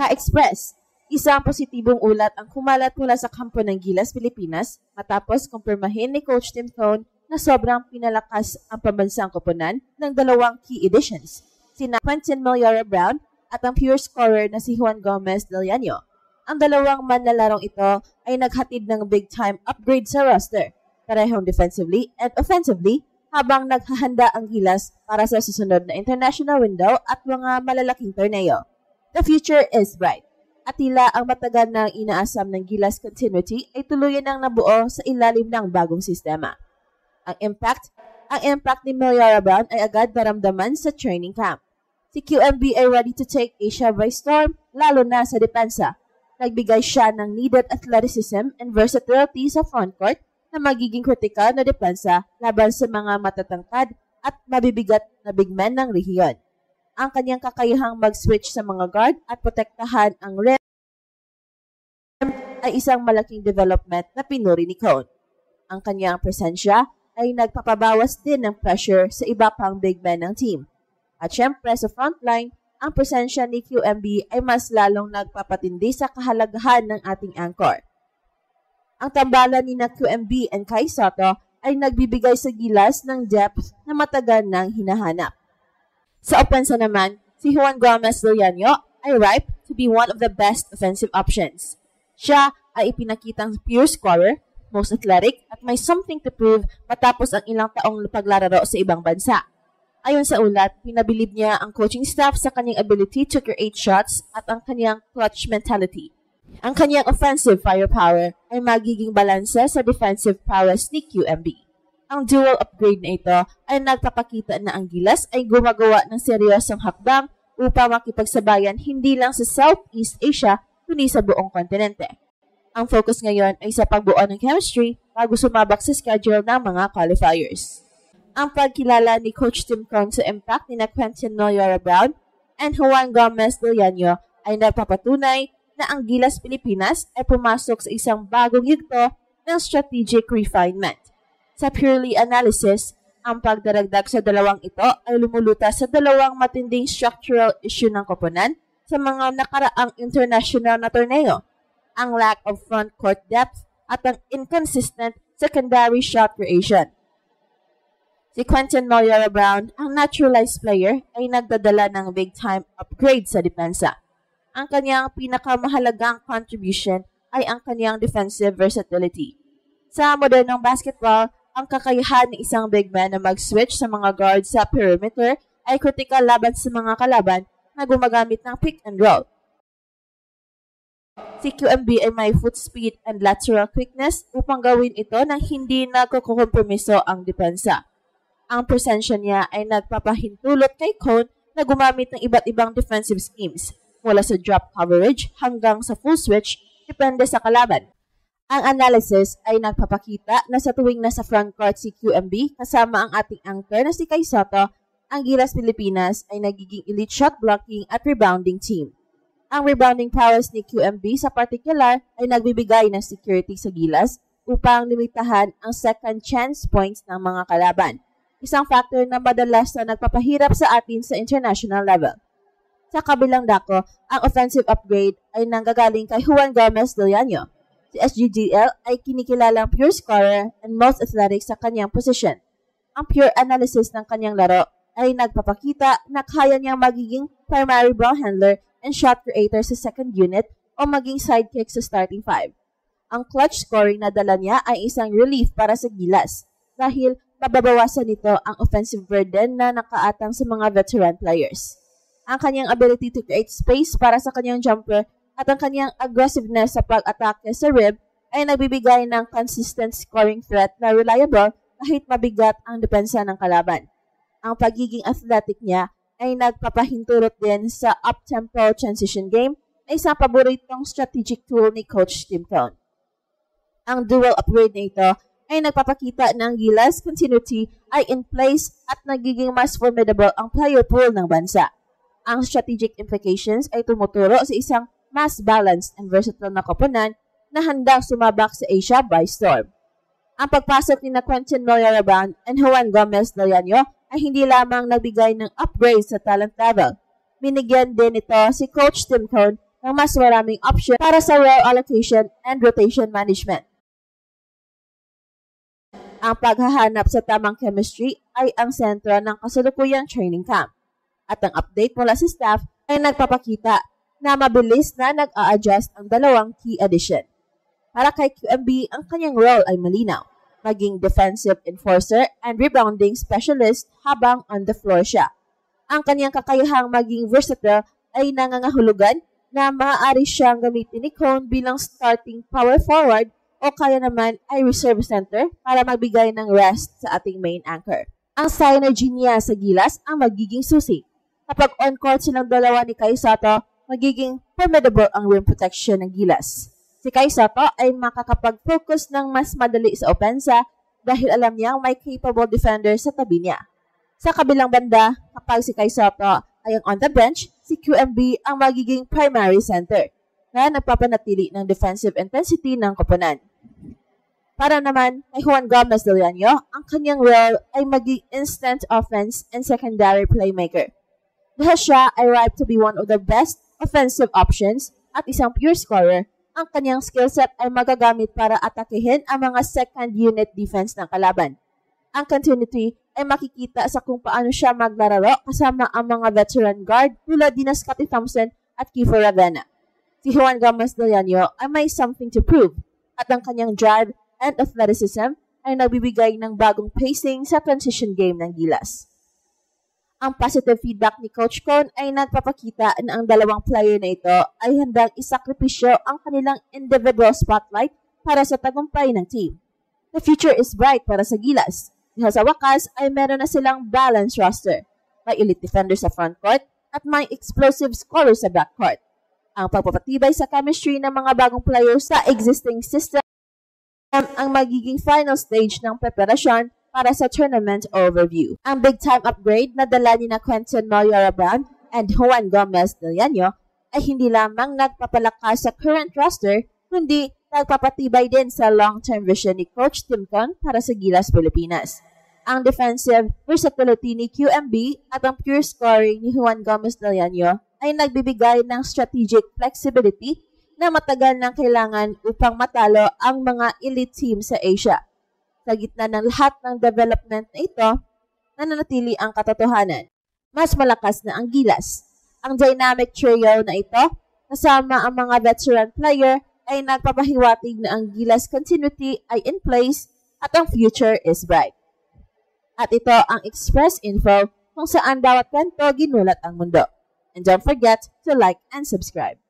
Ka-Express. Isang positibong ulat ang kumalat mula sa kampo ng Gilas, Pilipinas matapos kumpirmahin ni Coach Tim Cone na sobrang pinalakas ang pambansang koponan ng dalawang key additions, sina Quentin Millora-Brown at ang pure scorer na si Juan Gomez del Llano. Ang dalawang manlalarong ito ay naghatid ng big-time upgrade sa roster, parehong defensively and offensively habang naghahanda ang Gilas para sa susunod na international window at mga malalaking torneo. The future is bright. At tila ang matagal na inaasam ng Gilas continuity ay tuluyan ang nabuo sa ilalim ng bagong sistema. Ang impact ni Millora-Brown ay agad naramdaman sa training camp. Si QMB ay ready to take Asia by storm, lalo na sa depensa. Nagbigay siya ng needed athleticism and versatility sa frontcourt na magiging kritikal na depensa laban sa mga matatangkad at mabibigat na big men ng rehiyon. Ang kanyang kakayahang mag-switch sa mga guard at protektahan ang rim ay isang malaking development na pinuri ni Cone. Ang kanyang presensya ay nagpapabawas din ng pressure sa iba pang big men ng team. At syempre sa frontline, ang presensya ni QMB ay mas lalong nagpapatindi sa kahalagahan ng ating anchor. Ang tambalan ni QMB and Kai Sotto ay nagbibigay sa Gilas ng depth na matagal nang hinahanap. Sa opensa naman, si Juan Gomez del Llano ay ripe to be one of the best offensive options. Siya ay ipinakitang pure scorer, most athletic at may something to prove matapos ang ilang taong paglalaro sa ibang bansa. Ayon sa ulat, pinabilib niya ang coaching staff sa kanyang ability to create shots at ang kanyang clutch mentality. Ang kanyang offensive firepower ay magiging balanse sa defensive prowess ni QMB. Ang dual upgrade na ito ay nagpapakita na ang Gilas ay gumagawa ng seryosong hakbang upang makipagsabayan hindi lang sa Southeast Asia kundi sa buong kontinente. Ang focus ngayon ay sa pagbuo ng chemistry bago sumabak sa schedule ng mga qualifiers. Ang pagkilala ni Coach Tim Cone sa impact ni Quentin Millora-Brown and Juan Gomez del Llano ay nagpapatunay na ang Gilas Pilipinas ay pumasok sa isang bagong yugto ng strategic refinement. Sa purely analysis, ang pagdaragdag sa dalawang ito ay lumulutas sa dalawang matinding structural issue ng koponan sa mga nakaraang international na torneo, ang lack of front-court depth at ang inconsistent secondary shot creation. Si Quentin Millora-Brown, ang naturalized player, ay nagdadala ng big-time upgrade sa depensa. Ang kanyang pinakamahalagang contribution ay ang kanyang defensive versatility. Sa modernong basketball, ang kakayahan ng isang big man na mag-switch sa mga guards sa perimeter ay critical laban sa mga kalaban na gumagamit ng pick and roll. Si QMB ay may foot speed and lateral quickness upang gawin ito nang hindi nagkukompromiso ang depensa. Ang presensya niya ay nagpapahintulot kay Cone na gumamit ng iba't ibang defensive schemes mula sa drop coverage hanggang sa full switch depende sa kalaban. Ang analysis ay nagpapakita na sa tuwing nasa frontcourt si QMB kasama ang ating anchor na si Kai Sotto, ang Gilas Pilipinas ay nagiging elite shot blocking at rebounding team. Ang rebounding prowess ni QMB sa particular ay nagbibigay ng security sa Gilas upang limitahan ang second chance points ng mga kalaban, isang factor na madalas na nagpapahirap sa atin sa international level. Sa kabilang dako, ang offensive upgrade ay nanggagaling kay Juan Gomez del Llano. Si SGGL ay kinikilalang pure scorer and most athletic sa kanyang position. Ang pure analysis ng kanyang laro ay nagpapakita na kaya niyang magiging primary ball handler and shot creator sa second unit o maging sidekick sa starting five. Ang clutch scoring na dala niya ay isang relief para sa Gilas dahil mababawasan nito ang offensive burden na nakaatang sa mga veteran players. Ang kanyang ability to create space para sa kanyang jumper at ang kanyang aggressiveness sa pag-atake sa rim ay nagbibigay ng consistent scoring threat na reliable kahit mabigat ang depensa ng kalaban. Ang pagiging athletic niya ay nagpapahintulot din sa up-tempo transition game na isang paboritong strategic tool ni Coach Tim Cone. Ang dual upgrade na ito ay nagpapakita na ang Gilas continuity ay in place at nagiging mas formidable ang player pool ng bansa. Ang strategic implications ay tumuturo sa isang mas balanced and versatile na koponan na handang sumabak sa Asia by storm. Ang pagpasok ni Quentin Millora-Brown and Juan Gomez del Llano ay hindi lamang nagbigay ng upgrade sa talent level. Binigyan din ito si Coach Tim Cone ng mas maraming option para sa role allocation and rotation management. Ang paghahanap sa tamang chemistry ay ang sentro ng kasalukuyang training camp. At ang update mula sa staff ay nagpapakita na mabilis na nag-a-adjust ang dalawang key addition. Para kay QMB, ang kanyang role ay malinaw, maging defensive enforcer and rebounding specialist habang on the floor siya. Ang kanyang kakayahang maging versatile ay nangangahulugan na maaari siyang gamitin ni Cone bilang starting power forward o kaya naman ay reserve center para magbigay ng rest sa ating main anchor. Ang synergy niya sa Gilas ang magiging susi. Kapag on-court silang dalawa ni Kai Sotto, magiging formidable ang rim protection ng Gilas. Si Kai Sotto ay makakapag-focus ng mas madali sa opensa dahil alam niyang may capable defender sa tabi niya. Sa kabilang banda, kapag si Kai Sotto ay on the bench, si QMB ang magiging primary center na nagpapanatili ng defensive intensity ng koponan. Para naman kay Juan Gomez del Llano, ang kanyang role ay maging instant offense and secondary playmaker. Dahil siya ay ripe to be one of the best offensive options at isang pure scorer, ang kanyang skillset ay magagamit para atakehin ang mga second unit defense ng kalaban. Ang continuity ay makikita sa kung paano siya maglalaro kasama ang mga veteran guard tulad ni Scottie Thompson at Kiefer Ravena. Si Juan Gomez del Llano ay may something to prove at ang kanyang drive and athleticism ay nagbibigay ng bagong pacing sa transition game ng Gilas. Ang positive feedback ni Coach Cone ay nagpapakita na ang dalawang player na ito ay handang isakripisyo ang kanilang individual spotlight para sa tagumpay ng team. The future is bright para sa Gilas. Dahil sa wakas ay meron na silang balanced roster. May elite defender sa frontcourt at may explosive scorer sa backcourt. Ang pagpapatibay sa chemistry ng mga bagong players sa existing system ang magiging final stage ng preparasyon para sa tournament overview. Ang big-time upgrade na dala ni na Quentin Moyora-Brown and Juan Gomez del Llano ay hindi lamang nagpapalakas sa current roster, kundi nagpapatibay din sa long-term vision ni Coach Tim Cone para sa Gilas Pilipinas. Ang defensive versatility ni QMB at ang pure scoring ni Juan Gomez del Llano ay nagbibigay ng strategic flexibility na matagal nang kailangan upang matalo ang mga elite team sa Asia. Sa gitna ng lahat ng development na ito, nananatili ang katotohanan. Mas malakas na ang Gilas. Ang dynamic trio na ito, kasama ang mga veteran player, ay nagpapahiwatig na ang Gilas continuity ay in place at ang future is bright. At ito ang Express Info kung saan bawat kwento ginulat ang mundo. And don't forget to like and subscribe.